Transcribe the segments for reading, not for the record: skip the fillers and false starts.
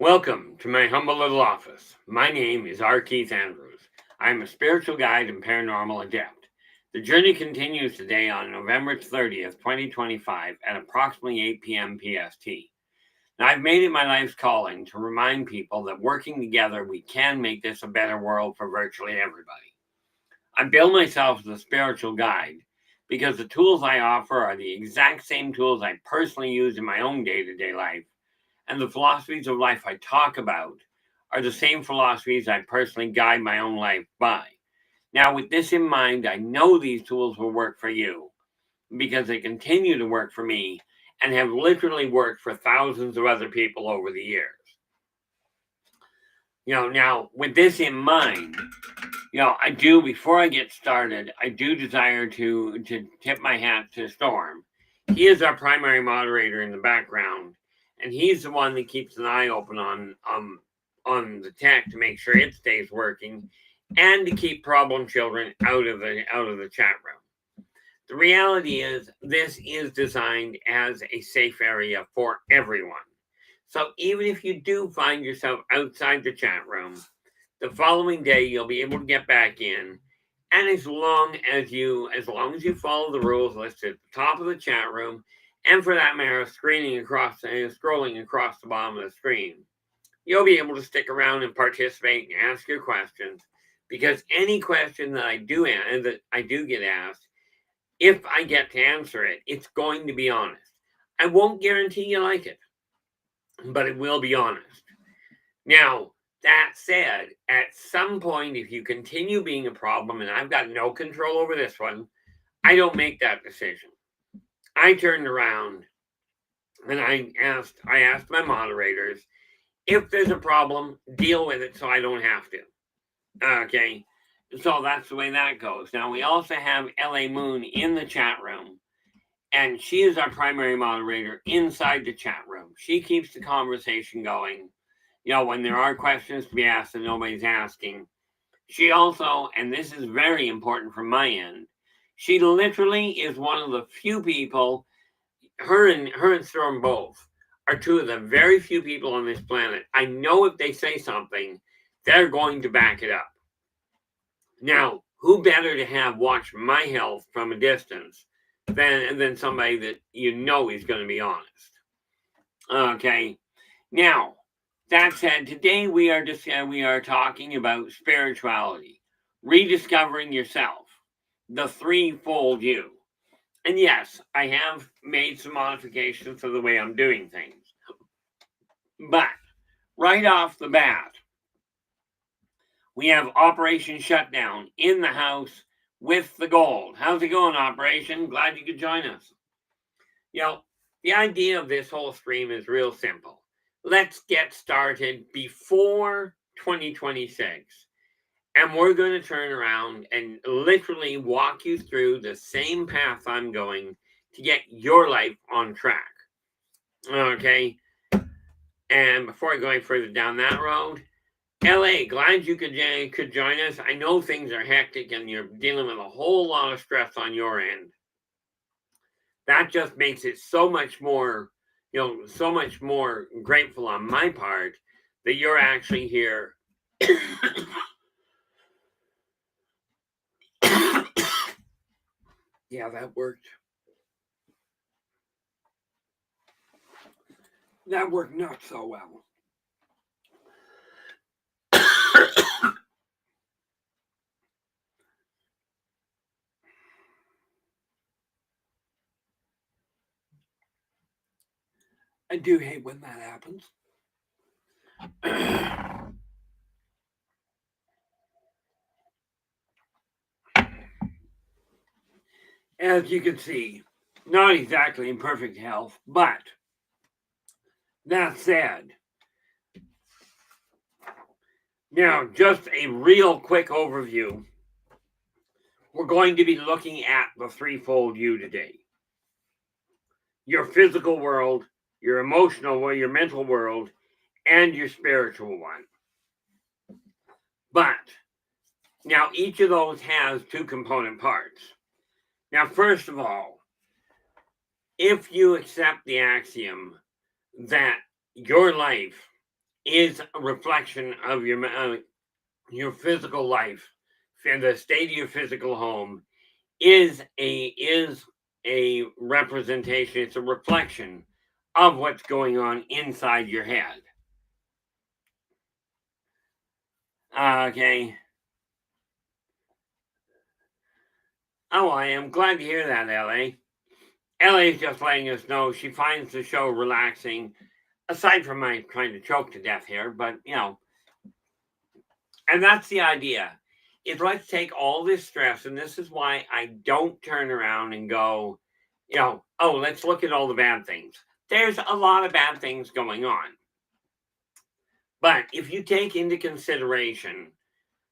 Welcome to my humble little office. My name is R. Keith Andrews. I am a spiritual guide and paranormal adept. The journey continues today on November 30th, 2025 at approximately 8 p.m. PST. Now, I've made it my life's calling to remind people that working together, we can make this a better world for virtually everybody. I bill myself as a spiritual guide because the tools I offer are the exact same tools I personally use in my own day-to-day life. And the philosophies of life I talk about are the same philosophies I personally guide my own life by. Now, with this in mind, I know these tools will work for you because they continue to work for me and have literally worked for thousands of other people over the years. Now, with this in mind, before I get started, I do desire to tip my hat to Storm. He is our primary moderator in the background, and he's the one that keeps an eye open on the tech to make sure it stays working and to keep problem children out of the chat room. The reality is this is designed as a safe area for everyone. So even if you do find yourself outside the chat room, the following day you'll be able to get back in. And as long as you follow the rules listed at the top of the chat room, and for that matter, scrolling across the bottom of the screen, you'll be able to stick around and participate and ask your questions. Because any question that I do get asked, if I get to answer it, it's going to be honest. I won't guarantee you like it, but it will be honest. Now, that said, at some point, if you continue being a problem, and I've got no control over this one, I don't make that decision. I turned around and I asked my moderators, if there's a problem, deal with it so I don't have to. Okay, so that's the way that goes. Now, we also have LA Moon in the chat room, and she is our primary moderator inside the chat room. She keeps the conversation going. When there are questions to be asked and nobody's asking. She also, and this is very important from my end, she literally is one of the few people, her and Storm both, are two of the very few people on this planet. I know if they say something, they're going to back it up. Now, who better to have watch my health from a distance than somebody that is going to be honest. Okay, now, that said, today we are talking about spirituality, rediscovering yourself, the threefold you. And yes, I have made some modifications to the way I'm doing things. But right off the bat, we have Operation Shutdown in the house with the gold. How's it going, Operation? Glad you could join us. The idea of this whole stream is real simple. Let's get started before 2026. And we're going to turn around and literally walk you through the same path I'm going to get your life on track. Okay? And before going further down that road, LA, glad you could join us. I know things are hectic and you're dealing with a whole lot of stress on your end. That just makes it so much more grateful on my part that you're actually here. Yeah, that worked. That worked not so well. I do hate when that happens. As you can see, not exactly in perfect health, but that said, now just a real quick overview. We're going to be looking at the threefold you today. Your physical world, your emotional world, your mental world, and your spiritual one. But now each of those has two component parts. Now, first of all, if you accept the axiom that your life is a reflection of your physical life, and the state of your physical home is a representation. It's a reflection of what's going on inside your head. Okay. Oh, I am glad to hear that, LA. LA is just letting us know she finds the show relaxing, aside from my trying to choke to death here, but and that's the idea. Is let's take all this stress, and this is why I don't turn around and go, oh, let's look at all the bad things. There's a lot of bad things going on. But if you take into consideration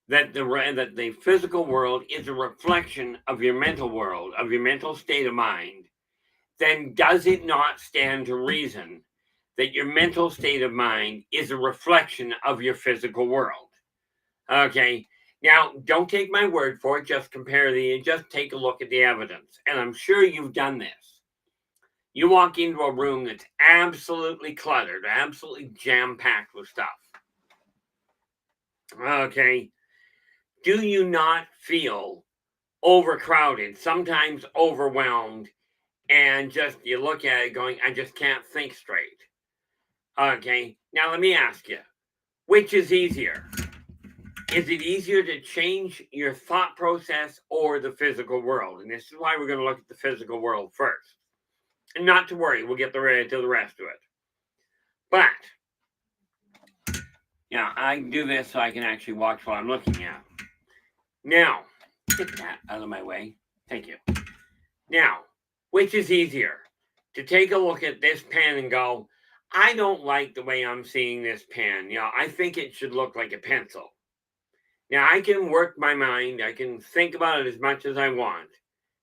that the physical world is a reflection of your mental world, of your mental state of mind, then does it not stand to reason that your mental state of mind is a reflection of your physical world? Okay. Now, don't take my word for it. Just just take a look at the evidence. And I'm sure you've done this. You walk into a room that's absolutely cluttered, absolutely jam-packed with stuff. Okay. Do you not feel overcrowded, sometimes overwhelmed, and just you look at it going, I just can't think straight? Okay. Now, let me ask you, which is easier? Is it easier to change your thought process or the physical world? And this is why we're going to look at the physical world first. And not to worry, we'll get to the rest of it. But, I do this so I can actually watch what I'm looking at. Now, get that out of my way. Thank you. Now, which is easier? To take a look at this pen and go, I don't like the way I'm seeing this pen. I think it should look like a pencil. Now, I can work my mind. I can think about it as much as I want,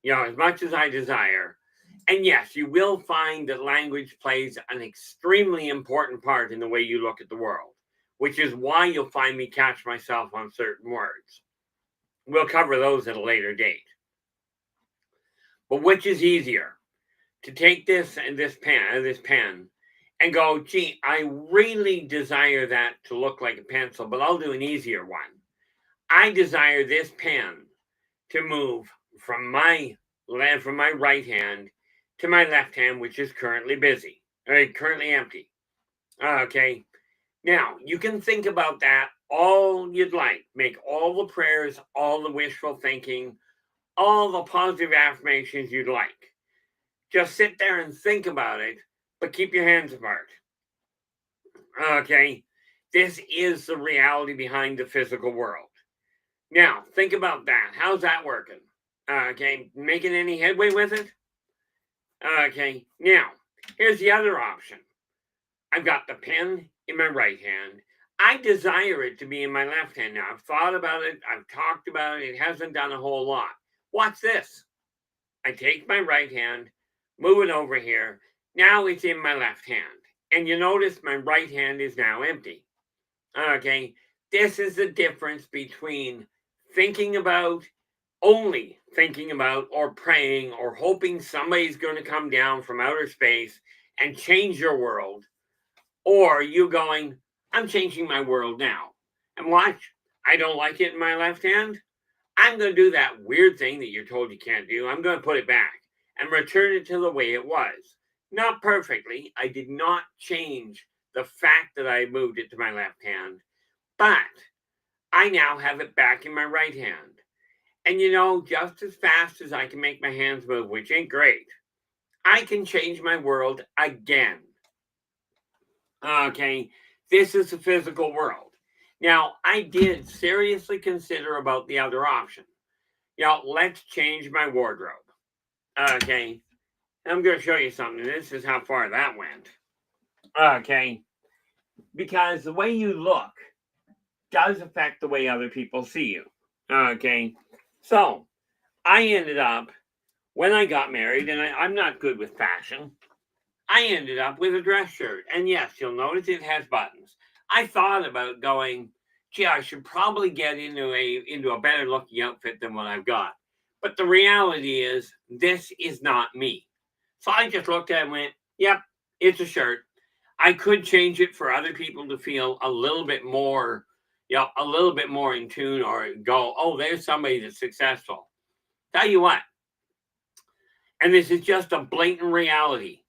as much as I desire. And yes, you will find that language plays an extremely important part in the way you look at the world, which is why you'll find me catch myself on certain words. We'll cover those at a later date. But which is easier? To take this pen and go, gee, I really desire that to look like a pencil, but I'll do an easier one. I desire this pen to move from my right hand to my left hand, which is currently currently empty. Okay. Now, you can think about that all you'd like. Make all the prayers, all the wishful thinking, all the positive affirmations you'd like. Just sit there and think about it, but keep your hands apart. Okay. This is the reality behind the physical world. Now, think about that. How's that working? Okay, making any headway with it? Okay, now, here's the other option. I've got the pen in my right hand. I desire it to be in my left hand now. I've thought about it. I've talked about it. It hasn't done a whole lot. Watch this. I take my right hand, move it over here. Now it's in my left hand. And you notice my right hand is now empty. Okay, this is the difference between only thinking about or praying or hoping somebody's going to come down from outer space and change your world, or you going, I'm changing my world now. And watch, I don't like it in my left hand. I'm going to do that weird thing that you're told you can't do. I'm going to put it back and return it to the way it was. Not perfectly. I did not change the fact that I moved it to my left hand, but I now have it back in my right hand. And just as fast as I can make my hands move, which ain't great, I can change my world again. Okay, this is the physical world. Now, I did seriously consider about the other option. Let's change my wardrobe. Okay, I'm going to show you something. This is how far that went. Okay, because the way you look does affect the way other people see you. Okay, so I ended up, when I got married, and I'm not good with fashion, I ended up with a dress shirt. And yes, you'll notice it has buttons. I thought about going, gee, I should probably get into a better looking outfit than what I've got. But the reality is, this is not me. So I just looked at it and went, yep, it's a shirt. I could change it for other people to feel a little bit more, a little bit more in tune, or go, oh, there's somebody that's successful. Tell you what, and this is just a blatant reality.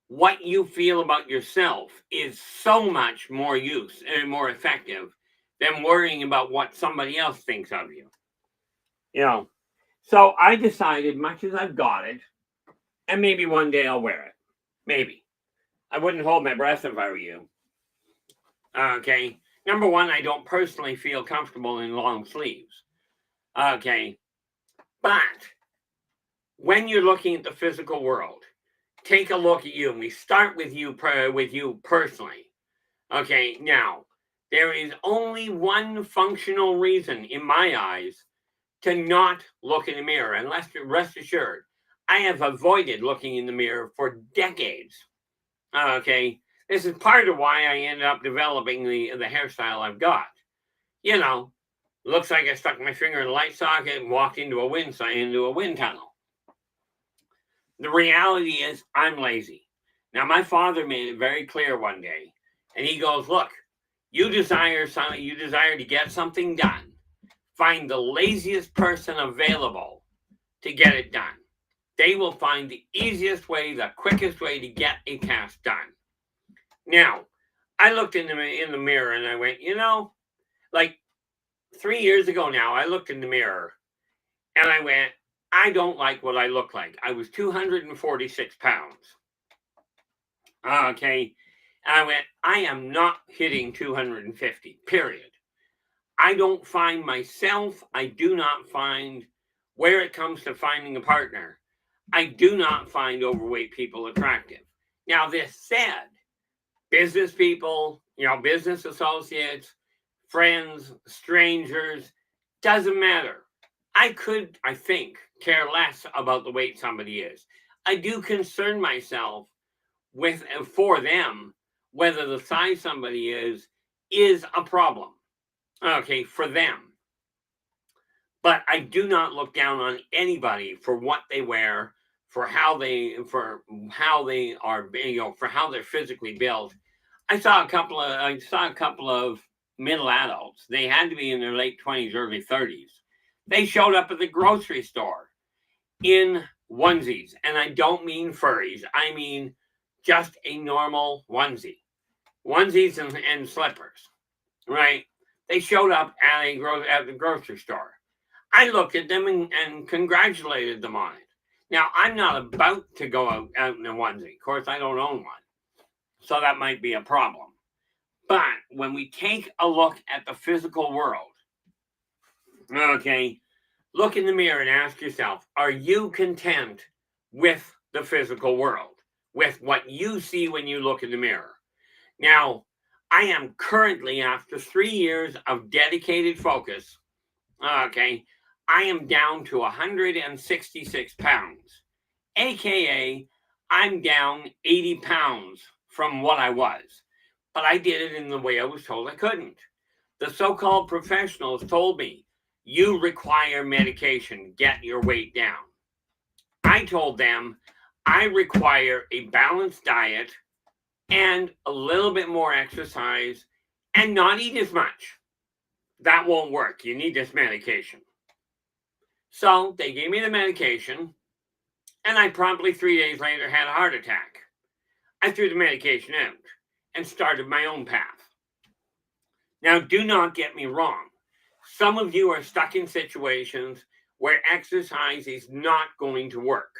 What you feel about yourself is so much more use and more effective than worrying about what somebody else thinks of you. So I decided, much as I've got it, and maybe one day I'll wear it. Maybe. I wouldn't hold my breath if I were you. Okay. Number one, I don't personally feel comfortable in long sleeves. Okay. But when you're looking at the physical world, take a look at you. And we start with you personally. Okay. Now, there is only one functional reason in my eyes to not look in the mirror. And rest assured, I have avoided looking in the mirror for decades. Okay. This is part of why I ended up developing the hairstyle I've got. Looks like I stuck my finger in a light socket and walked into a wind tunnel. The reality is I'm lazy. Now, my father made it very clear one day, and he goes, look, you desire to get something done. Find the laziest person available to get it done. They will find the easiest way, the quickest way to get a task done. Now, I looked in the mirror and I went, like 3 years ago now, I looked in the mirror and I went, I don't like what I look like. I was 246 pounds. Okay. And I went, I am not hitting 250, period. I don't find myself, I do not find, where it comes to finding a partner, I do not find overweight people attractive. Now, this said, business people, business associates, friends, strangers, doesn't matter. I think, care less about the weight somebody is. I do concern myself for them, whether the size somebody is a problem. Okay, for them. But I do not look down on anybody for what they wear, for how they are, for how they're physically built. I saw a couple of middle adults. They had to be in their late 20s, early 30s. They showed up at the grocery store in onesies, and I don't mean furries. I mean just a normal onesies and slippers, right? They showed up at the grocery store. I looked at them and congratulated them on it. Now, I'm not about to go out in a onesie. Of course, I don't own one. So that might be a problem. But when we take a look at the physical world, okay, look in the mirror and ask yourself, are you content with the physical world, with what you see when you look in the mirror? Now, I am currently, after 3 years of dedicated focus, okay, I am down to 166 pounds, aka I'm down 80 pounds from what I was. But I did it in the way I was told I couldn't. The so-called professionals told me, you require medication, get your weight down. I told them, I require a balanced diet and a little bit more exercise and not eat as much. That won't work. You need this medication. So they gave me the medication, and I promptly 3 days later had a heart attack. I threw the medication out and started my own path. Now, do not get me wrong. Some of you are stuck in situations where exercise is not going to work.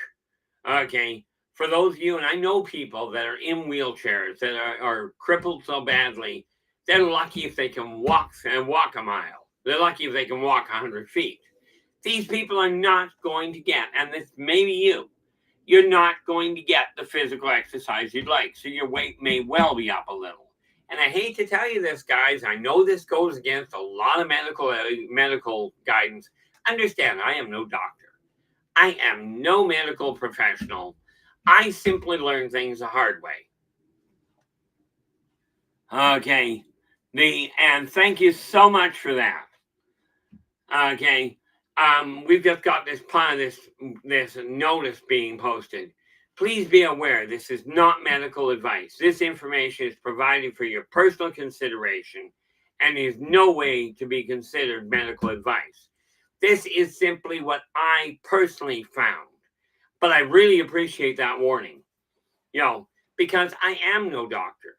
Okay. For those of you, and I know people that are in wheelchairs that are crippled so badly, they're lucky if they can walk a mile. They're lucky if they can walk 100 feet. These people are not going to get, and this may be you're not going to get the physical exercise you'd like. So your weight may well be up a little. And I hate to tell you this, guys. I know this goes against a lot of medical guidance. Understand, I am no doctor. I am no medical professional. I simply learn things the hard way. Okay. And thank you so much for that. Okay. We've just got this notice being posted. Please be aware this is not medical advice. This information is provided for your personal consideration and is no way to be considered medical advice. This is simply what I personally found. But I really appreciate that warning, because I am no doctor.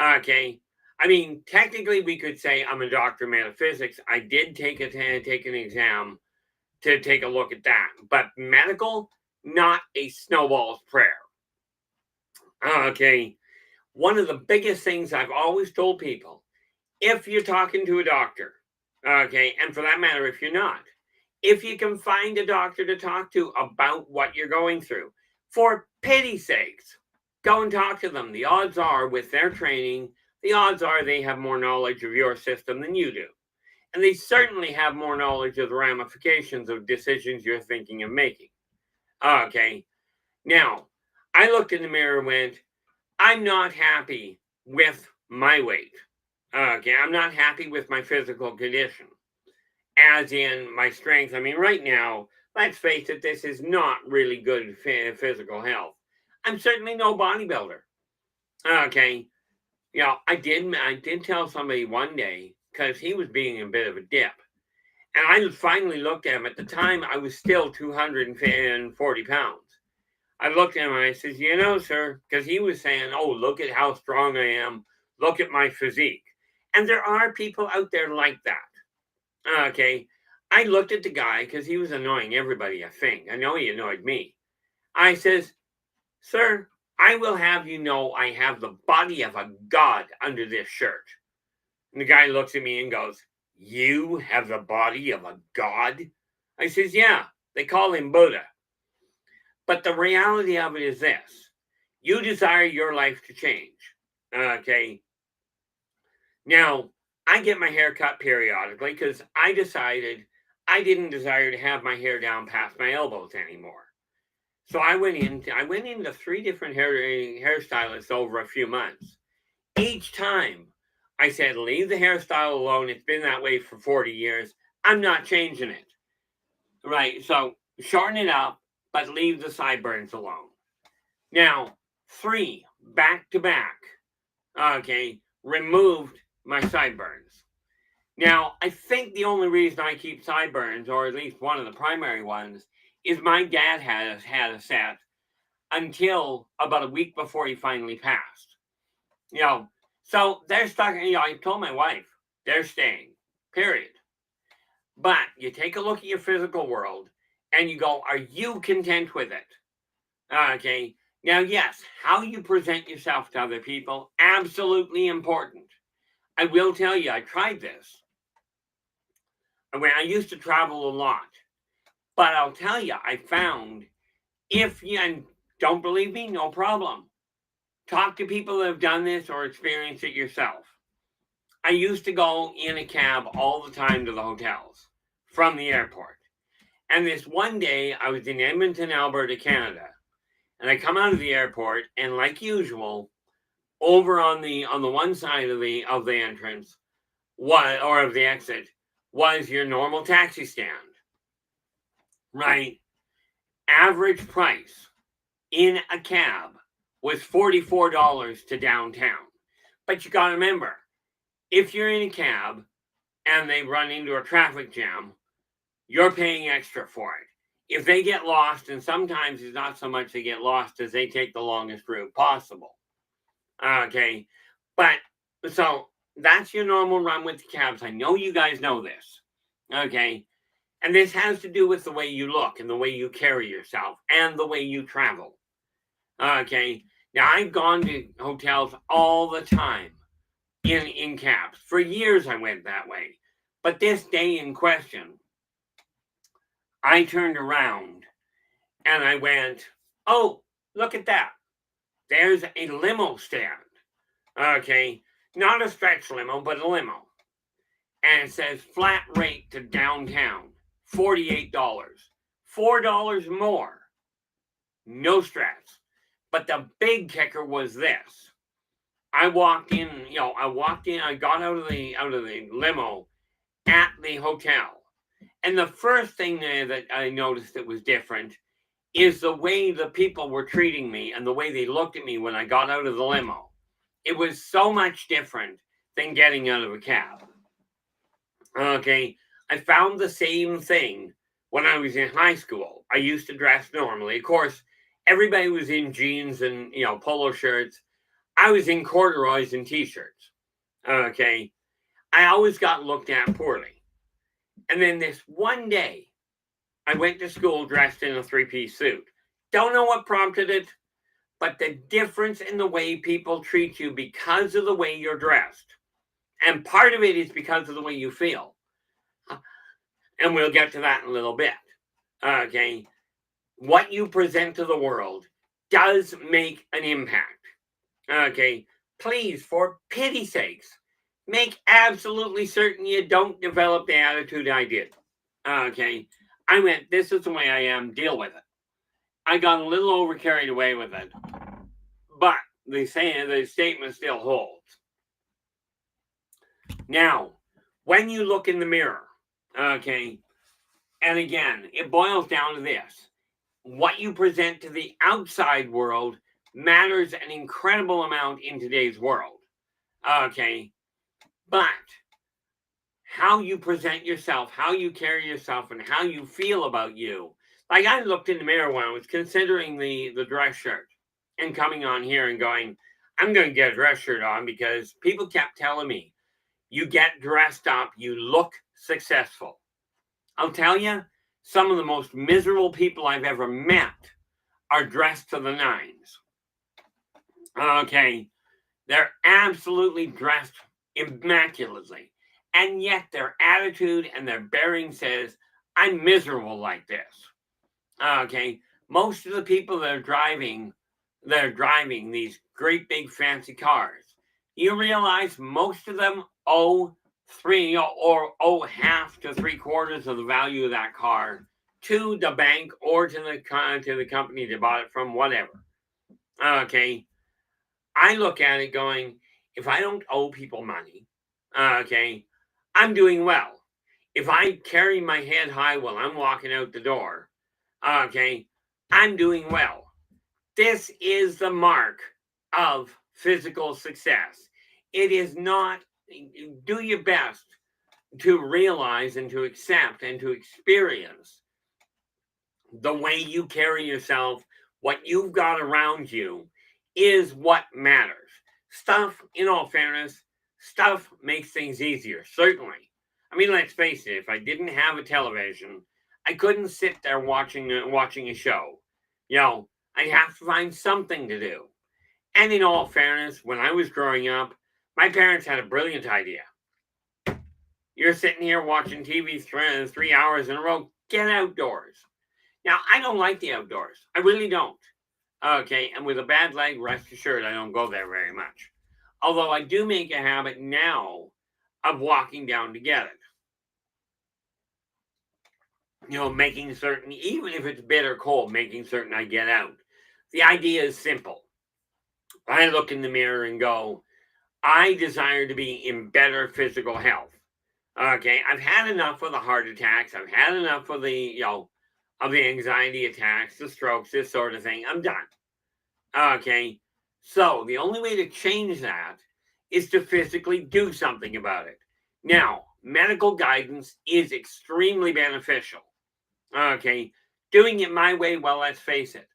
Okay. I mean, technically, we could say I'm a doctor of metaphysics. I did take an exam to take a look at that, but medical, not a snowball's prayer. Okay. One of the biggest things I've always told people, if you're talking to a doctor, okay, and for that matter, if you're not, if you can find a doctor to talk to about what you're going through, for pity's sakes, go and talk to them. The odds are, with their training, the odds are they have more knowledge of your system than you do. And they certainly have more knowledge of the ramifications of decisions you're thinking of making. Okay. Now, I looked in the mirror and went, I'm not happy with my weight. Okay. I'm not happy with my physical condition, as in my strength. I mean, right now, let's face it, this is not really good physical health. I'm certainly no bodybuilder. Okay. I did tell somebody one day, because he was being a bit of a dip. And I finally looked at him. At the time, I was still 240 pounds. I looked at him and I said, sir, because he was saying, oh, look at how strong I am. Look at my physique. And there are people out there like that. Okay. I looked at the guy because he was annoying everybody, I think. I know he annoyed me. I says, sir, I will have you know I have the body of a god under this shirt. And the guy looks at me and goes, you have the body of a god? I says, yeah, they call him Buddha. But the reality of it is this. You desire your life to change. Okay. Now, I get my hair cut periodically because I decided I didn't desire to have my hair down past my elbows anymore. So I went into 3 different hairstylists over a few months. Each time I said, leave the hairstyle alone. It's been that way for 40 years. I'm not changing it. Right. So shorten it up, but leave the sideburns alone. Now, 3 back to back. Okay. Removed my sideburns. Now, I think the only reason I keep sideburns, or at least one of the primary ones, is my dad had a set until about a week before he finally passed. So they're stuck. I told my wife, they're staying, period. But you take a look at your physical world and you go, are you content with it? Okay. Now, yes, how you present yourself to other people, absolutely important. I will tell you, I tried this. When I used to travel a lot. But I'll tell you, I found if you, and don't believe me, no problem. Talk to people that have done this or experienced it yourself. I used to go in a cab all the time to the hotels from the airport. And this one day, I was in Edmonton, Alberta, Canada. And I come out of the airport, and like usual, over on the one side of the entrance, or of the exit, was your normal taxi stand. Right? Average price in a cab was $44 to downtown. But you got to remember, if you're in a cab and they run into a traffic jam, you're paying extra for it. If they get lost, and sometimes it's not so much they get lost as they take the longest route possible. Okay. But so that's your normal run with the cabs. I know you guys know this. Okay. And this has to do with the way you look and the way you carry yourself and the way you travel. Okay. Now, I've gone to hotels all the time in cabs. For years, I went that way. But this day in question, I turned around and I went, oh, look at that. There's a limo stand. Okay. Not a stretch limo, but a limo. And it says flat rate to downtown, $48. $4 more. No stress. But the big kicker was this. I walked in, I got out of the limo at the hotel. And the first thing that I noticed that was different is the way the people were treating me and the way they looked at me when I got out of the limo. It was so much different than getting out of a cab. Okay, I found the same thing when I was in high school. I used to dress normally. Of course, everybody was in jeans and polo shirts. I was in corduroys and t-shirts. Okay, I always got looked at poorly. And then this one day, I went to school dressed in a three-piece suit. Don't know what prompted it, but the difference in the way people treat you because of the way you're dressed. And part of it is because of the way you feel. And we'll get to that in a little bit. Okay. What you present to the world does make an impact. Okay. Please, for pity's sakes, make absolutely certain you don't develop the attitude I did. Okay. I went, this is the way I am, deal with it. I got a little over carried away with it. But the statement still holds. Now, when you look in the mirror, okay, and again, it boils down to this. What you present to the outside world matters an incredible amount in today's world. Okay, but how you present yourself, how you carry yourself, and how you feel about you. Like I looked in the mirror when I was considering the dress shirt and coming on here and going, I'm going to get a dress shirt on because people kept telling me, you get dressed up, you look successful. I'll tell you, some of the most miserable people I've ever met are dressed to the nines. Okay, they're absolutely dressed immaculately. And yet their attitude and their bearing says, I'm miserable like this. Okay, most of the people that are driving these great big fancy cars. You realize most of them owe half to three quarters of the value of that car to the bank or to the company they bought it from, whatever. Okay, I look at it going, if I don't owe people money, okay, I'm doing well. If I carry my head high while I'm walking out the door, okay, I'm doing well. This is the mark of physical success. It is not, do your best to realize and to accept and to experience the way you carry yourself, what you've got around you is what matters. Stuff, in all fairness, stuff makes things easier, certainly. I mean, let's face it, if I didn't have a television, I couldn't sit there watching a show. I'd have to find something to do. And in all fairness, when I was growing up, my parents had a brilliant idea. You're sitting here watching TV 3 hours in a row, get outdoors. Now, I don't like the outdoors. I really don't. Okay, and with a bad leg, rest assured, I don't go there very much. Although I do make a habit now of walking down to get it. Making certain, even if it's bitter cold, making certain I get out. The idea is simple. I look in the mirror and go, I desire to be in better physical health. Okay, I've had enough of the heart attacks. I've had enough of the, of the anxiety attacks, the strokes, this sort of thing. I'm done. Okay, so the only way to change that is to physically do something about it. Now, medical guidance is extremely beneficial. Okay, doing it my way, well, let's face it.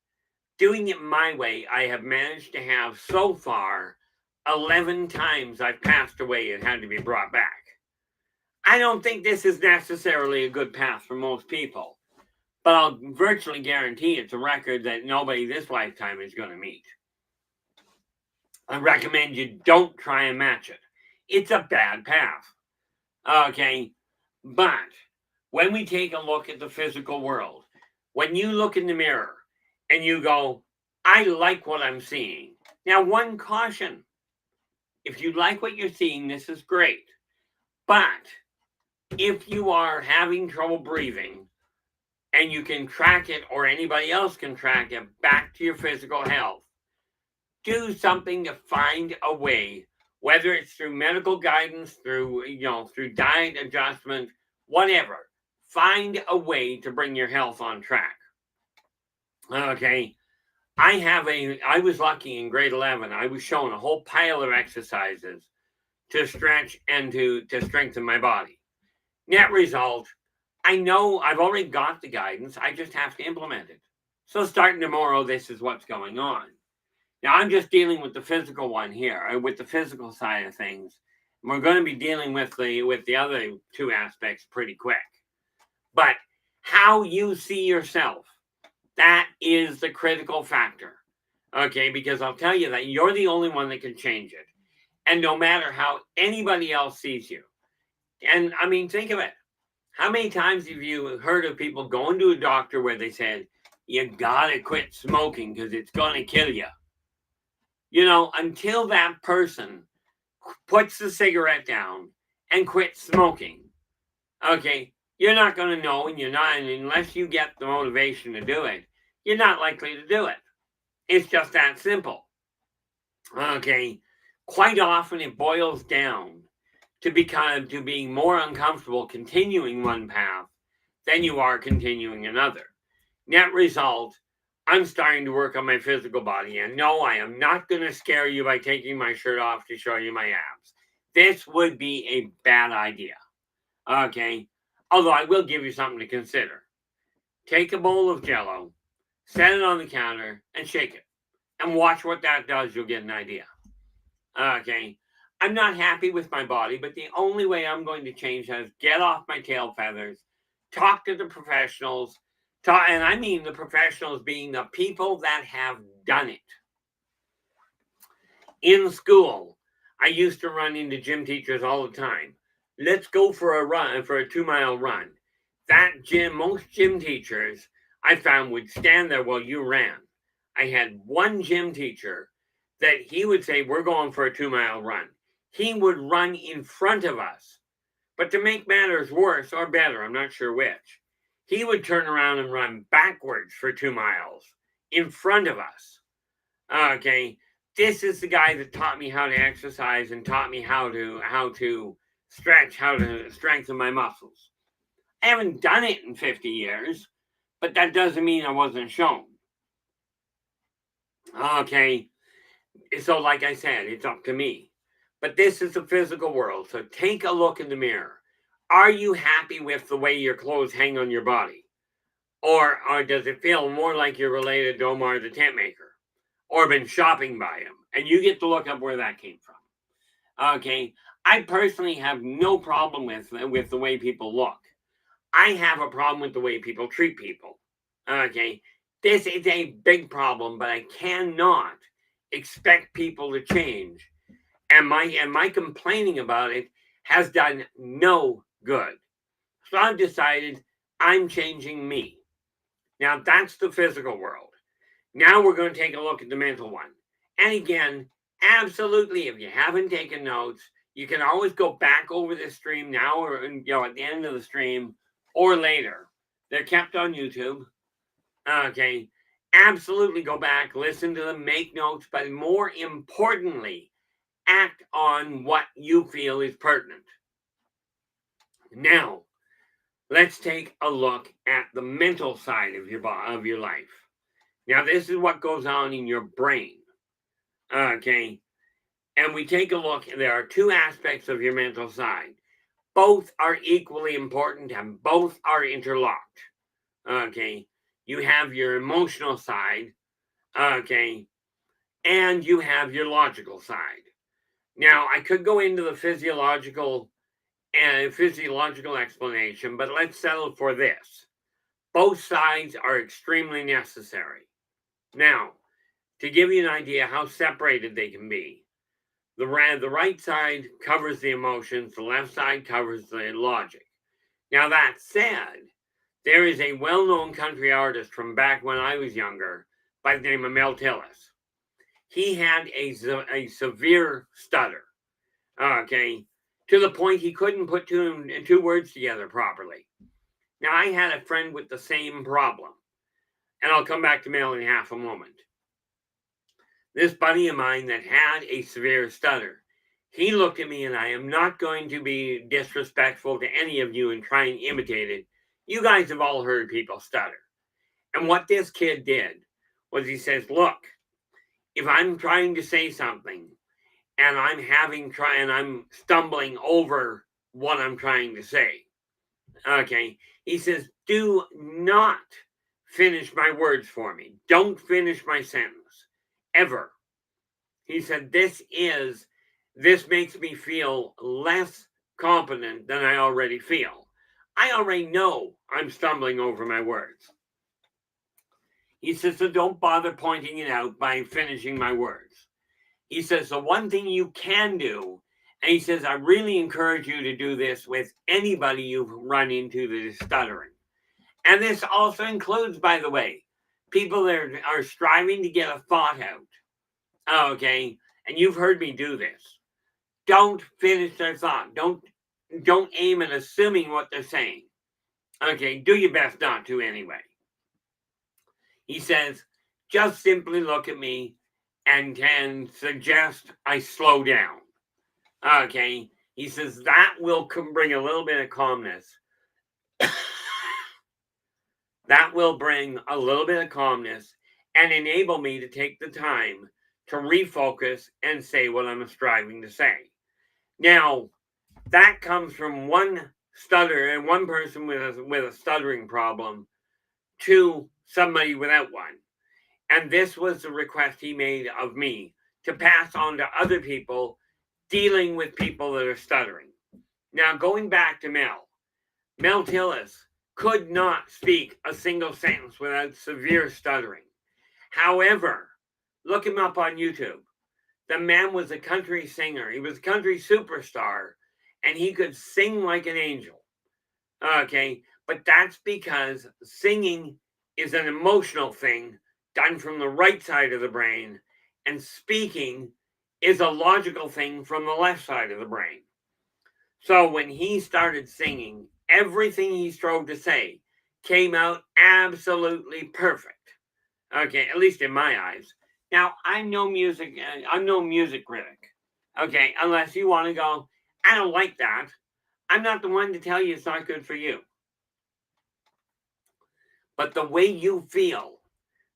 Doing it my way, I have managed to have so far 11 times I've passed away and had to be brought back. I don't think this is necessarily a good path for most people, but I'll virtually guarantee it's a record that nobody this lifetime is going to meet. I recommend you don't try and match it. It's a bad path. Okay, but when we take a look at the physical world, when you look in the mirror and you go, I like what I'm seeing. Now, one caution. If you like what you're seeing, this is great. But if you are having trouble breathing and you can track it or anybody else can track it back to your physical health, do something to find a way, whether it's through medical guidance, through diet adjustment, whatever. Find a way to bring your health on track. Okay. I was lucky in grade 11. I was shown a whole pile of exercises to stretch and to strengthen my body. Net result, I know I've already got the guidance. I just have to implement it. So starting tomorrow, this is what's going on. Now I'm just dealing with the physical one here, with the physical side of things. And we're going to be dealing with the other two aspects pretty quick. But how you see yourself, that is the critical factor. Okay, because I'll tell you that you're the only one that can change it. And no matter how anybody else sees you. And I mean, think of it. How many times have you heard of people going to a doctor where they said, you gotta quit smoking because it's gonna kill you? You know, until that person puts the cigarette down and quits smoking, okay, you're not gonna know, and you're not, and unless you get the motivation to do it, you're not likely to do it. It's just that simple. Okay, quite often it boils down to being more uncomfortable continuing one path than you are continuing another. Net result, I'm starting to work on my physical body. And no, I am not going to scare you by taking my shirt off to show you my abs. This would be a bad idea. Okay. Although I will give you something to consider. Take a bowl of jello, set it on the counter, and shake it. And watch what that does. You'll get an idea. Okay. I'm not happy with my body, but the only way I'm going to change that is get off my tail feathers, talk to the professionals, and I mean the professionals being the people that have done it. In school, I used to run into gym teachers all the time. Let's go for a run, for a 2 mile run. Most gym teachers I found would stand there while you ran. I had one gym teacher that he would say, we're going for a 2 mile run. He would run in front of us. But to make matters worse or better, I'm not sure which, he would turn around and run backwards for 2 miles in front of us. Okay, this is the guy that taught me how to exercise and taught me how to stretch, how to strengthen my muscles. I haven't done it in 50 years, but that doesn't mean I wasn't shown. Okay, so like I said, it's up to me. But this is the physical world, so take a look in the mirror. Are you happy with the way your clothes hang on your body? Or does it feel more like you're related to Omar the tent maker? Or been shopping by him? And you get to look up where that came from. Okay, I personally have no problem with the way people look. I have a problem with the way people treat people. Okay, this is a big problem, but I cannot expect people to change. And my complaining about it has done no good. So I've decided I'm changing me. Now that's the physical world. Now we're going to take a look at the mental one. And again, absolutely, if you haven't taken notes, you can always go back over the stream now, or at the end of the stream, or later. They're kept on YouTube. Okay, absolutely go back, listen to them, make notes, but more importantly, act on what you feel is pertinent. Now, let's take a look at the mental side of your life. Now, this is what goes on in your brain. Okay, and we take a look. There are two aspects of your mental side. Both are equally important and both are interlocked. Okay, you have your emotional side. Okay, and you have your logical side. Now, I could go into the physiological explanation, but let's settle for this. Both sides are extremely necessary. Now, to give you an idea how separated they can be, the right side covers the emotions, the left side covers the logic. Now, that said, there is a well-known country artist from back when I was younger by the name of Mel Tillis. He had a severe stutter, okay, to the point he couldn't put two words together properly. Now, I had a friend with the same problem, and I'll come back to Mel in half a moment. This buddy of mine that had a severe stutter, he looked at me, and I am not going to be disrespectful to any of you and try and imitate it. You guys have all heard people stutter. And what this kid did was he says, look, if I'm trying to say something and I'm stumbling over what I'm trying to say, okay, he says, do not finish my words for me. Don't finish my sentence ever. He said, this makes me feel less competent than I already feel. I already know I'm stumbling over my words. He says, so don't bother pointing it out by finishing my words. He says, the one thing you can do, and he says, I really encourage you to do this with anybody you've run into that is stuttering. And this also includes, by the way, people that are striving to get a thought out. Okay, and you've heard me do this. Don't finish their thought. Don't aim at assuming what they're saying. Okay, do your best not to anyway. He says, just simply look at me and can suggest I slow down. Okay, he says that will bring a little bit of calmness. That will bring a little bit of calmness and enable me to take the time to refocus and say what I'm striving to say. Now, that comes from one stutter and one person with a stuttering problem to somebody without one. And this was the request he made of me to pass on to other people dealing with people that are stuttering. Now, going back to Mel Tillis could not speak a single sentence without severe stuttering. However, look him up on YouTube. The man was a country singer. He was a country superstar, and he could sing like an angel. Okay, but that's because singing is an emotional thing done from the right side of the brain, and speaking is a logical thing from the left side of the brain. So when he started singing, everything he strove to say came out absolutely perfect. Okay, at least in my eyes. Now, I'm no music critic. Okay, unless you want to go, I don't like that. I'm not the one to tell you it's not good for you. But the way you feel.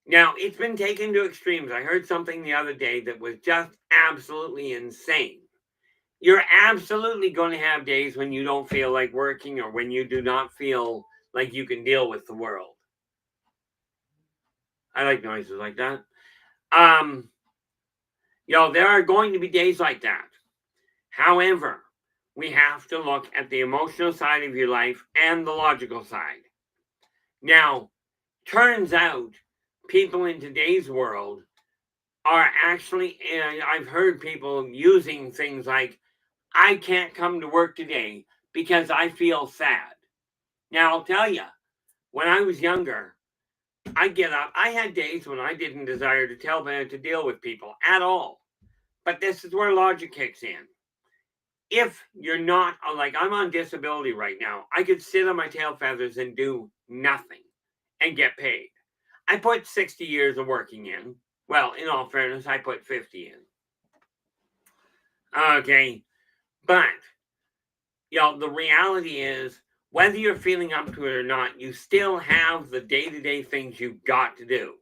Now, it's been taken to extremes. I heard something the other day that was just absolutely insane. You're absolutely going to have days when you don't feel like working or when you do not feel like you can deal with the world. I like noises like that. There are going to be days like that. However, we have to look at the emotional side of your life and the logical side. Now, turns out people in today's world are actually, I've heard people using things like, I can't come to work today because I feel sad. Now, I'll tell you, when I was younger, I'd get up. I had days when I didn't desire to deal with people at all. But this is where logic kicks in. If you're not, like I'm on disability right now, I could sit on my tail feathers and do nothing and get paid. I put 60 years of working in. Well, in all fairness, I put 50 in. Okay. But, the reality is, whether you're feeling up to it or not, you still have the day-to-day things you've got to do.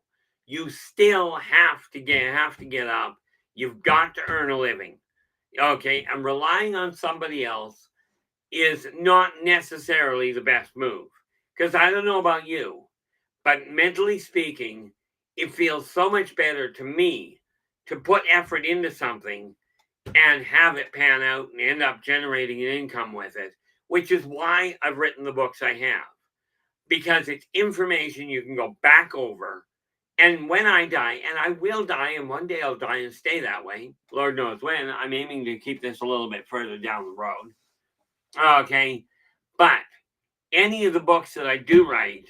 You still have to get up. You've got to earn a living. Okay, and relying on somebody else is not necessarily the best move. Because I don't know about you, but mentally speaking, it feels so much better to me to put effort into something and have it pan out and end up generating an income with it, which is why I've written the books I have. Because it's information you can go back over. And when I die, and I will die, and one day I'll die and stay that way, Lord knows when, I'm aiming to keep this a little bit further down the road. Okay, but any of the books that I do write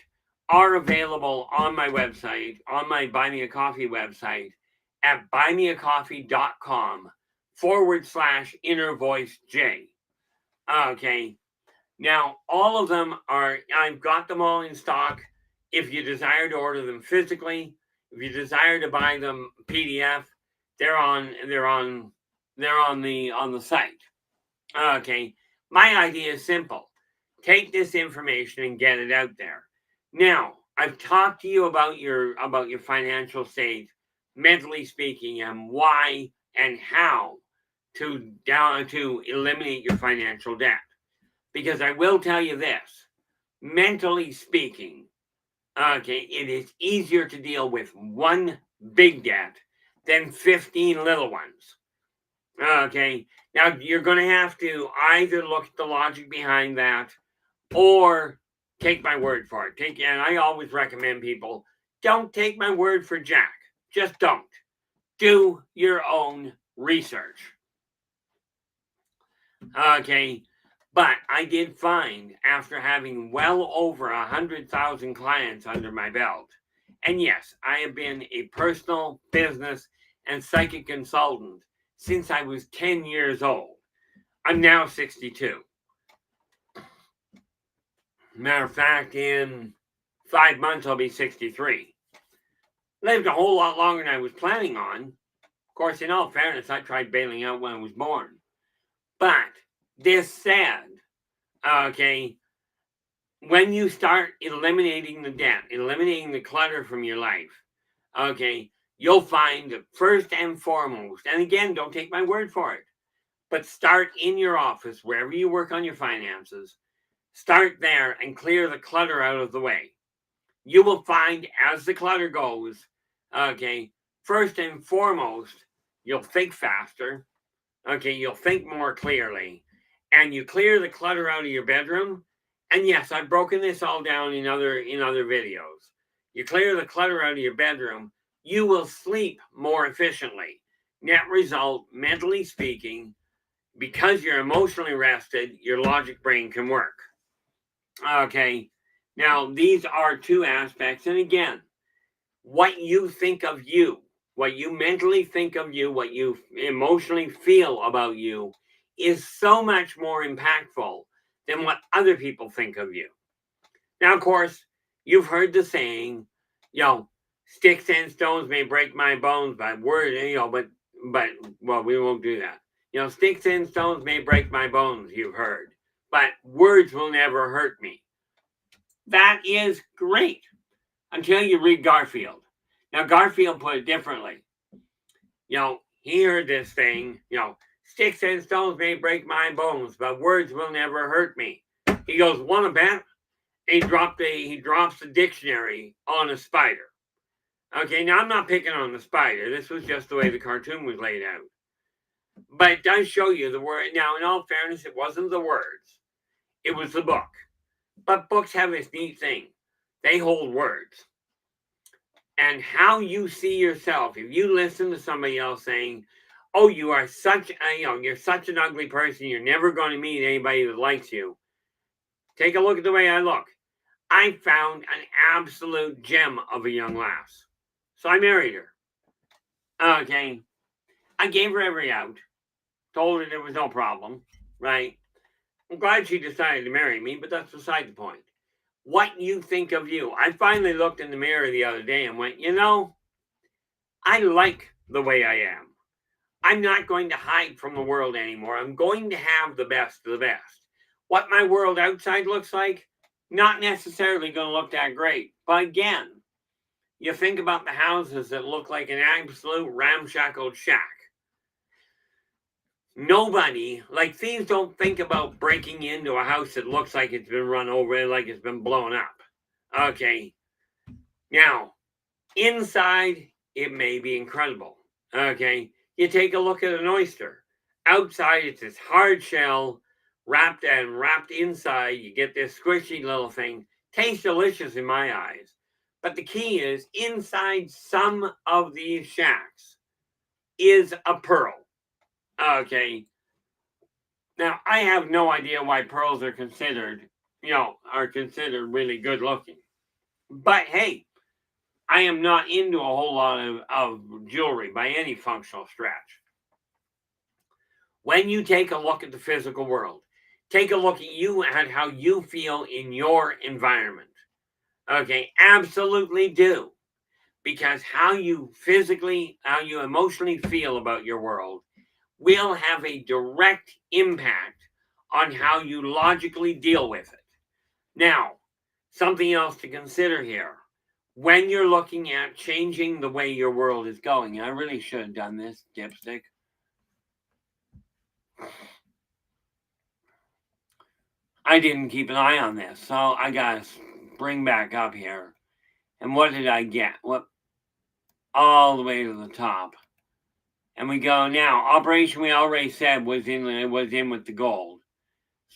are available on my website, on my Buy Me a Coffee website at buymeacoffee.com/inner voice J. Okay, now all of them I've got them all in stock. If you desire to order them physically, if you desire to buy them PDF, they're on the site. Okay, my idea is simple. Take this information and get it out there. Now, I've talked to you about your financial state, mentally speaking, and why and how to eliminate your financial debt. Because I will tell you this, mentally speaking, okay, it is easier to deal with one big debt than 15 little ones. Okay, now you're going to have to either look at the logic behind that or take my word for it. And I always recommend people, don't take my word for jack. Just don't. Do your own research. Okay, but I did find, after having well over 100,000 clients under my belt, and yes, I have been a personal, business, and psychic consultant since I was 10 years old. I'm now 62. Matter of fact, in 5 months, I'll be 63. Lived a whole lot longer than I was planning on. Of course, in all fairness, I tried bailing out when I was born. But this said, okay, when you start eliminating the debt, eliminating the clutter from your life, okay, you'll find first and foremost, and again, don't take my word for it, but start in your office, wherever you work on your finances, start there and clear the clutter out of the way. You will find as the clutter goes, okay, first and foremost, you'll think faster, okay, you'll think more clearly, and you clear the clutter out of your bedroom. And yes, I've broken this all down in other videos. You clear the clutter out of your bedroom, you will sleep more efficiently. Net result, mentally speaking, because you're emotionally rested, your logic brain can work. Okay, now these are two aspects. And again, what you think of you, what you mentally think of you, what you emotionally feel about you is so much more impactful than what other people think of you. Now, of course, you've heard the saying, sticks and stones may break my bones, but well, we won't do that. Sticks and stones may break my bones, you've heard, but words will never hurt me. That is great until you read Garfield. Now, Garfield put it differently. He heard this thing, sticks and stones may break my bones, but words will never hurt me. He goes, want to bet? He drops the dictionary on a spider. Okay, now I'm not picking on the spider. This was just the way the cartoon was laid out. But it does show you the word. Now, in all fairness, it wasn't the words. It was the book. But books have this neat thing. They hold words. And how you see yourself, if you listen to somebody else saying, oh, you are you're such an ugly person, you're never going to meet anybody that likes you. Take a look at the way I look. I found an absolute gem of a young lass. So I married her. Okay. I gave her every out. Told her there was no problem, right? I'm glad she decided to marry me, but that's beside the point. What you think of you. I finally looked in the mirror the other day and went, I like the way I am. I'm not going to hide from the world anymore. I'm going to have the best of the best. What my world outside looks like, not necessarily going to look that great. But again, you think about the houses that look like an absolute ramshackle shack. Nobody, like thieves, don't think about breaking into a house that looks like it's been run over, like it's been blown up. Okay. Now, inside, it may be incredible. Okay. You take a look at an oyster. Outside, it's this hard shell, wrapped inside. You get this squishy little thing. Tastes delicious in my eyes. But the key is, inside some of these shacks is a pearl. Okay. Now, I have no idea why pearls are considered really good looking. But hey, I am not into a whole lot of jewelry by any functional stretch. When you take a look at the physical world, take a look at you and how you feel in your environment. Okay, absolutely do. Because how you emotionally feel about your world will have a direct impact on how you logically deal with it. Now, something else to consider here. when you're looking at changing the way your world is going, I really should have done this, dipstick. I didn't keep an eye on this, so I gotta bring back up here. And what did I get? What? All the way to the top. And we go now. Operation, we already said, was in with the gold.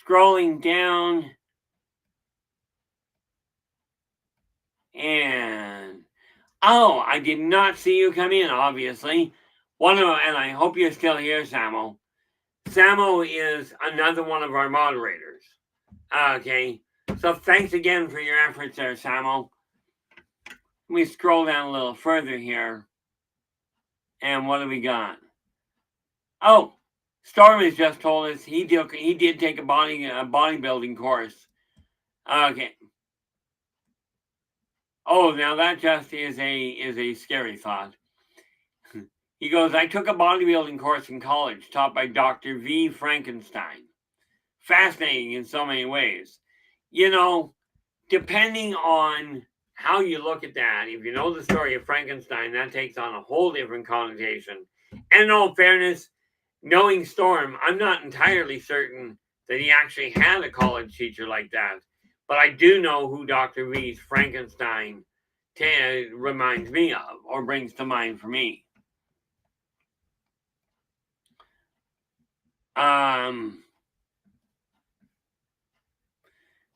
Scrolling down, and oh, I did not see you come in. Obviously, and I hope you're still here, Samo. Samo is another one of our moderators. Okay, so thanks again for your efforts there, Samo. We scroll down a little further here, and what do we got? Oh, Storm has just told us he did take a bodybuilding course. Okay. Oh, now that just is a scary thought. He goes, I took a bodybuilding course in college taught by Dr. V. Frankenstein. Fascinating in so many ways. You know, depending on how you look at that, if you know the story of Frankenstein, that takes on a whole different connotation. And in all fairness, knowing Storm, I'm not entirely certain that he actually had a college teacher like that. But I do know who Dr. V's Frankenstein reminds me of, or brings to mind for me.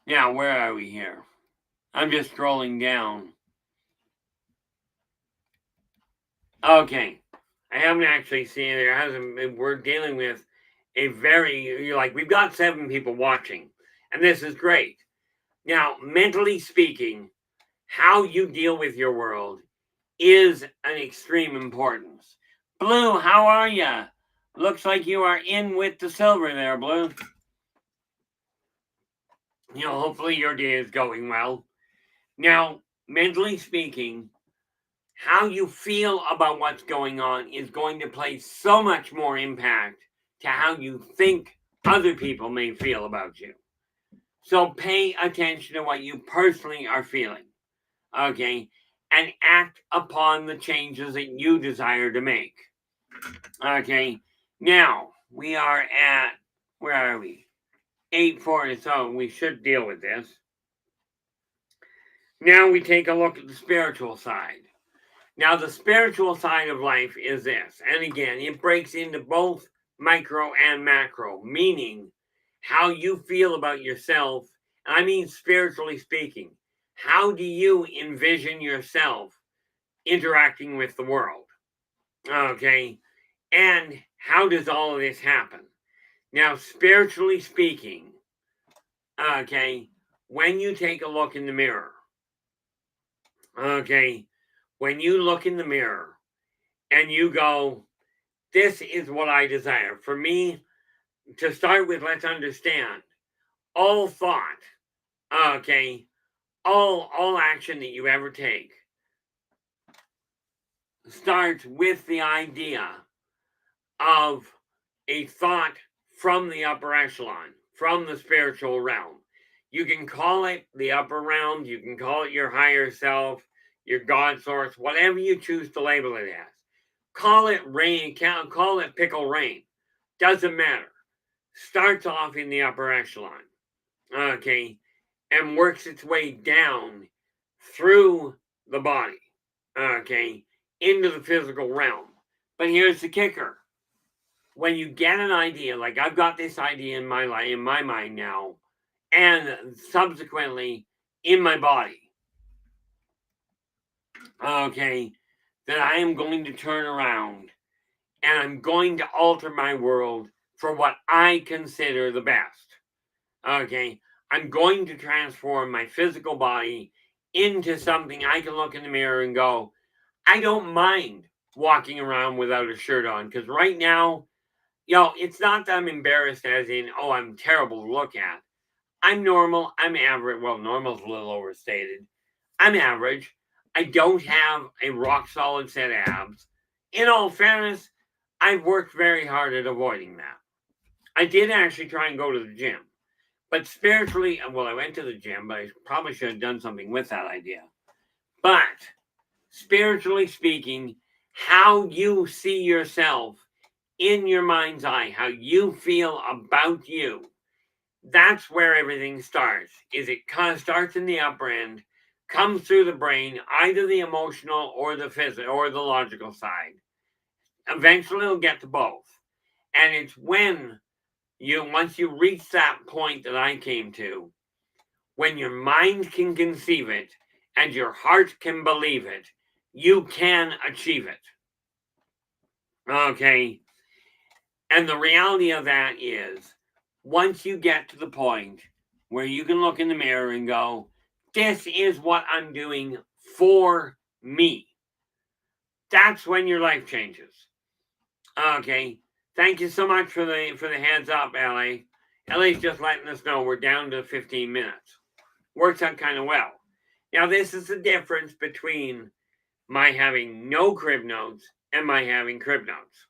Now, where are we here? I'm just scrolling down. Okay. I haven't actually seen it. We're dealing with we've got 7 people watching, and this is great. Now, mentally speaking, how you deal with your world is an extreme importance. Blue, how are you? Looks like you are in with the silver there, Blue. Hopefully your day is going well. Now, mentally speaking, how you feel about what's going on is going to play so much more impact to how you think other people may feel about you. So pay attention to what you personally are feeling, okay? And act upon the changes that you desire to make, okay? Now, we are at, where are we? 8:40, so we should deal with this. Now we take a look at the spiritual side. Now, the spiritual side of life is this. And again, it breaks into both micro and macro, meaning how you feel about yourself. And I mean, spiritually speaking, how do you envision yourself interacting with the world? Okay. And how does all of this happen? Now, spiritually speaking, okay, when you take a look in the mirror, okay, when you look in the mirror and you go, this is what I desire. For me, to start with, let's understand all thought, okay, all action that you ever take starts with the idea of a thought from the upper echelon, from the spiritual realm. You can call it the upper realm, you can call it your higher self, your God source, whatever you choose to label it as. Call it rain, call it pickle rain. Doesn't matter. Starts off in the upper echelon, okay, and works its way down through the body, okay, into the physical realm. But here's the kicker. When you get an idea, like I've got this idea in my mind now, and subsequently in my body, okay, that I am going to turn around and I'm going to alter my world for what I consider the best. Okay, I'm going to transform my physical body into something I can look in the mirror and go, I don't mind walking around without a shirt on. Because right now, it's not that I'm embarrassed as in, oh, I'm terrible to look at. I'm normal. I'm average. Well, normal's a little overstated. I'm average. I don't have a rock solid set of abs. In all fairness, I've worked very hard at avoiding that. I did actually try and go to the gym. But spiritually, well, I went to the gym, but I probably should have done something with that idea. But spiritually speaking, how you see yourself in your mind's eye, how you feel about you, that's where everything starts. It kind of starts in the upper end, comes through the brain, either the emotional or the physical or the logical side. Eventually it'll get to both. And it's when once you reach that point that I came to, when your mind can conceive it and your heart can believe it, you can achieve it. Okay. And the reality of that is, once you get to the point where you can look in the mirror and go, this is what I'm doing for me, that's when your life changes. Okay. Thank you so much for the heads up, LA. LA's just letting us know we're down to 15 minutes. Works out kind of well. Now, this is the difference between my having no crib notes and my having crib notes.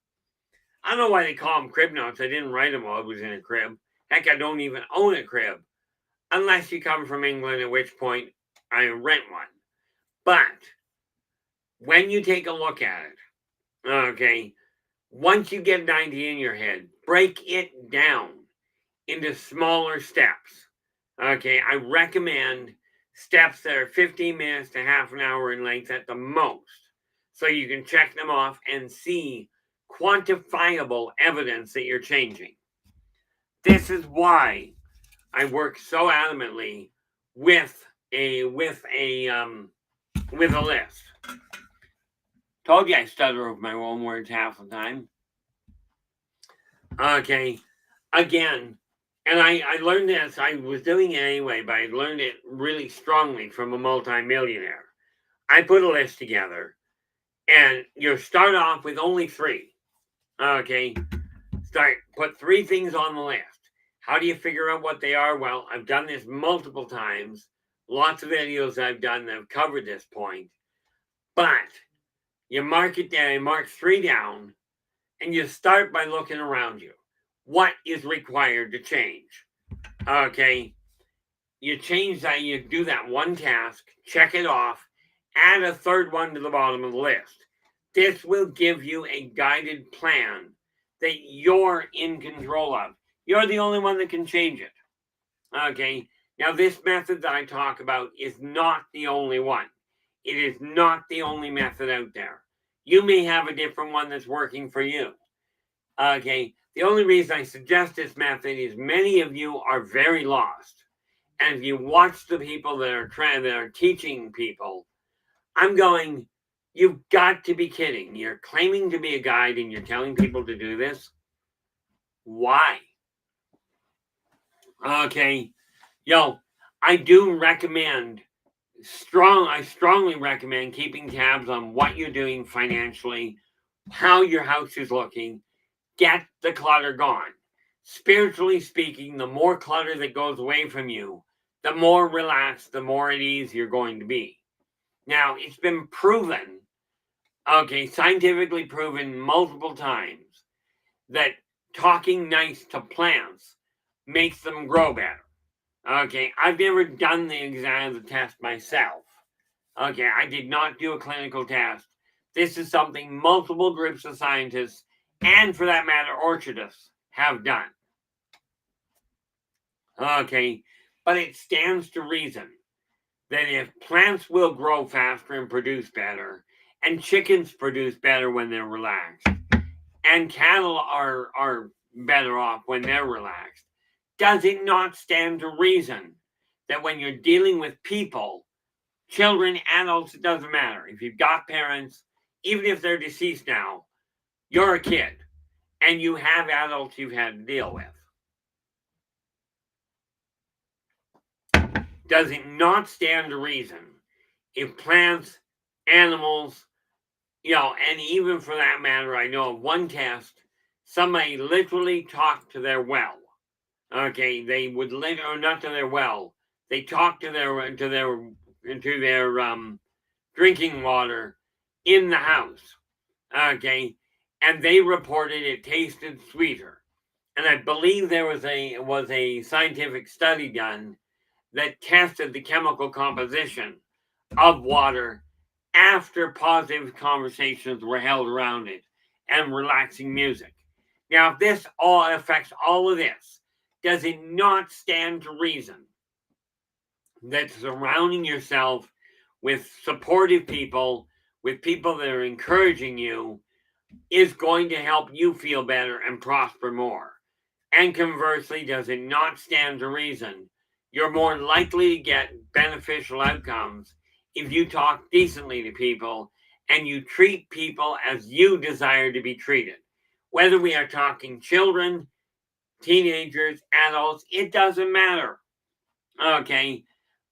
I don't know why they call them crib notes. I didn't write them while I was in a crib. Heck, I don't even own a crib. Unless you come from England, at which point I rent one. But when you take a look at it, okay, once you get an idea in your head, break it down into smaller steps. Okay, I recommend steps that are 15 minutes to half an hour in length at the most, so you can check them off and see quantifiable evidence that you're changing. This is why I work so adamantly with a list. Told you I stutter over my own words half the time. Okay, again, and I learned this. I was doing it anyway, but I learned it really strongly from a multimillionaire. I put a list together, and you start off with only 3. Okay, put 3 things on the list. How do you figure out what they are? Well, I've done this multiple times. Lots of videos I've done that have covered this point. But you mark it down, you mark 3 down, and you start by looking around you. What is required to change? Okay, you change that, you do that one task, check it off, add a 3rd one to the bottom of the list. This will give you a guided plan that you're in control of. You're the only one that can change it. Okay, now this method that I talk about is not the only one. It is not the only method out there. You may have a different one that's working for you. Okay, the only reason I suggest this method is many of you are very lost. And if you watch the people that are teaching people, I'm going, you've got to be kidding. You're claiming to be a guide and you're telling people to do this? Why? Okay, I do recommend, I strongly recommend keeping tabs on what you're doing financially, how your house is looking. Get the clutter gone. Spiritually speaking, the more clutter that goes away from you, the more relaxed, the more at ease you're going to be. Now, it's been proven, scientifically proven multiple times, that talking nice to plants makes them grow better. Okay, I've never done the test myself. Okay, I did not do a clinical test. This is something multiple groups of scientists, and for that matter, orchardists, have done. Okay, but it stands to reason that if plants will grow faster and produce better, and chickens produce better when they're relaxed, and cattle are better off when they're relaxed, does it not stand to reason that when you're dealing with people, children, adults, it doesn't matter. If you've got parents, even if they're deceased now, you're a kid, and you have adults you've had to deal with. Does it not stand to reason if plants, animals, and even for that matter, I know of one test, somebody literally talked to their well. Okay, they would or not to their well. They talked to their drinking water in the house. Okay, and they reported it tasted sweeter. And I believe there was a scientific study done that tested the chemical composition of water after positive conversations were held around it and relaxing music. Now, if this all affects all of this, does it not stand to reason that surrounding yourself with supportive people, with people that are encouraging you, is going to help you feel better and prosper more? And conversely, does it not stand to reason you're more likely to get beneficial outcomes if you talk decently to people and you treat people as you desire to be treated? Whether we are talking children, teenagers, adults, it doesn't matter. Okay,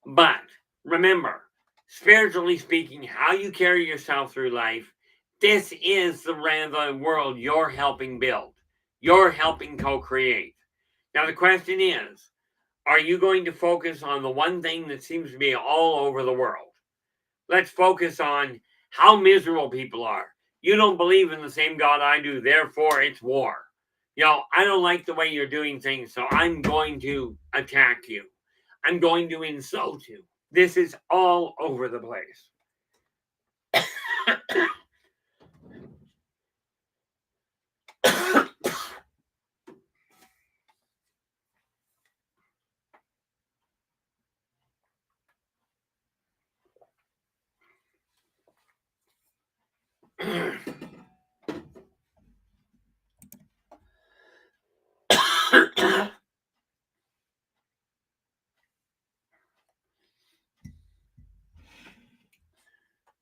but remember, spiritually speaking, how you carry yourself through life, this is the random world you're helping build. You're helping co-create. Now, the question is, are you going to focus on the one thing that seems to be all over the world? Let's focus on how miserable people are. You don't believe in the same God I do, therefore it's war. I don't like the way you're doing things, so I'm going to attack you. I'm going to insult you. This is all over the place.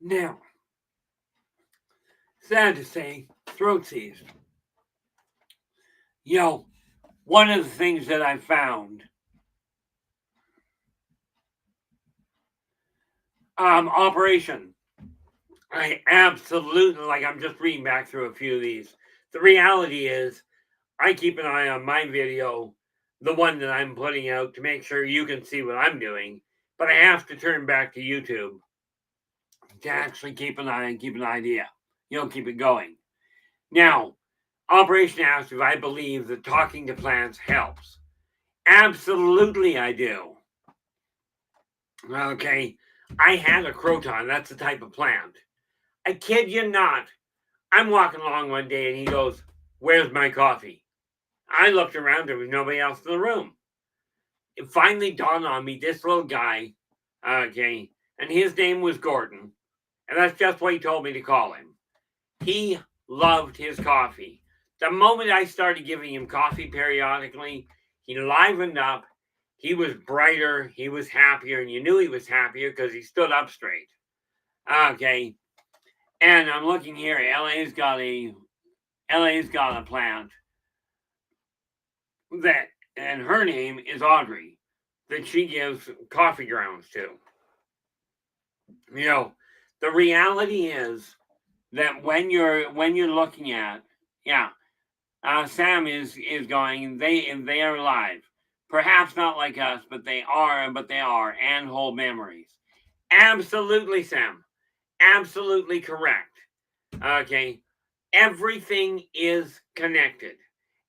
Now, sad to say, throat seized. One of the things that I found, operation. I absolutely, I'm just reading back through a few of these. The reality is, I keep an eye on my video, the one that I'm putting out, to make sure you can see what I'm doing. But I have to turn back to YouTube to actually keep an eye and keep an idea. Keep it going. Now, Operation asks if I believe that talking to plants helps. Absolutely, I do. Okay, I had a croton. That's the type of plant. I kid you not. I'm walking along one day and he goes, "Where's my coffee?" I looked around, there was nobody else in the room. It finally dawned on me, this little guy, okay, and his name was Gordon, and that's just what he told me to call him. He loved his coffee. The moment I started giving him coffee periodically, he livened up. He was brighter. He was happier. And you knew he was happier because he stood up straight. Okay. And I'm looking here. LA's got a plant that, and her name is Audrey, that she gives coffee grounds to. The reality is that when you're looking at, Sam is going. They are alive, perhaps not like us, but they are, and hold memories. Absolutely, Sam. Absolutely correct. Okay, everything is connected,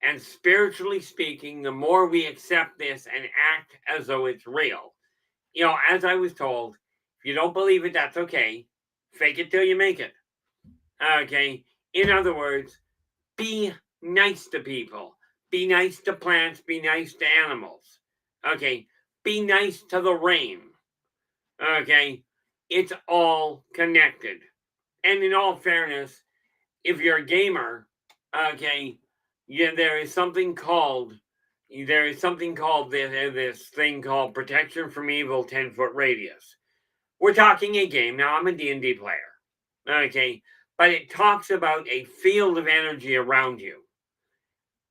and spiritually speaking, the more we accept this and act as though it's real, as I was told, if you don't believe it, that's okay. Fake it till you make it. Okay. In other words, be nice to people. Be nice to plants. Be nice to animals. Okay. Be nice to the rain. Okay. It's all connected. And in all fairness, if you're a gamer, okay, there is something called this thing called protection from evil 10-foot radius. We're talking a game. Now, I'm a D&D player. Okay. But it talks about a field of energy around you.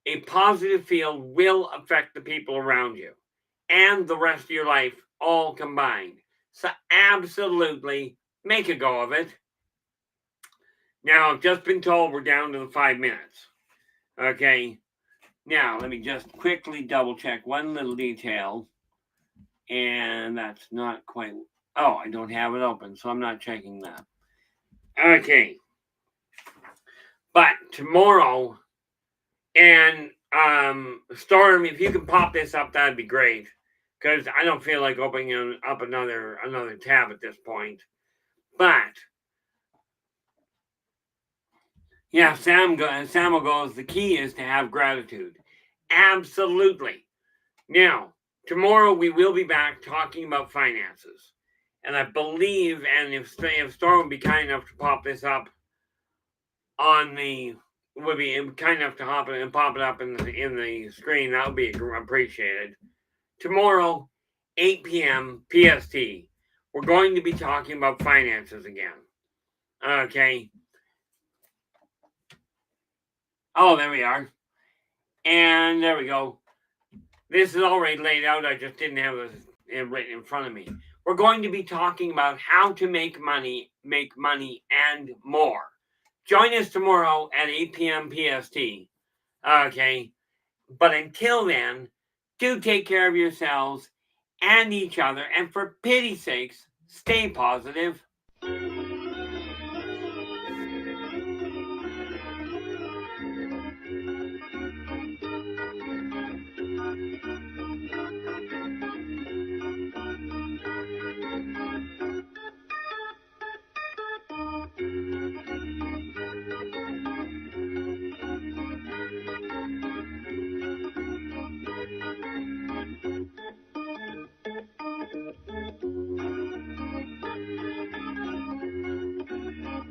A positive field will affect the people around you and the rest of your life all combined. So absolutely make a go of it. Now, I've just been told we're down to the 5 minutes. Okay. Now, let me just quickly double check one little detail. And that's not quite... Oh, I don't have it open, so I'm not checking that. Okay. But tomorrow, and Storm, if you can pop this up, that'd be great. Because I don't feel like opening up another tab at this point. But Yeah, Samuel goes, the key is to have gratitude. Absolutely. Now, tomorrow we will be back talking about finances. And I believe, and if Storm would be kind enough to pop this up on the, would be kind enough to hop it and pop it up in the screen, that would be appreciated. Tomorrow, 8 p.m. PST, we're going to be talking about finances again. Okay. Oh, there we are. And there we go. This is already laid out. I just didn't have it written in front of me. We're going to be talking about how to make money, and more. Join us tomorrow at 8 p.m. PST. Okay. But until then, do take care of yourselves and each other. And for pity's sakes, stay positive.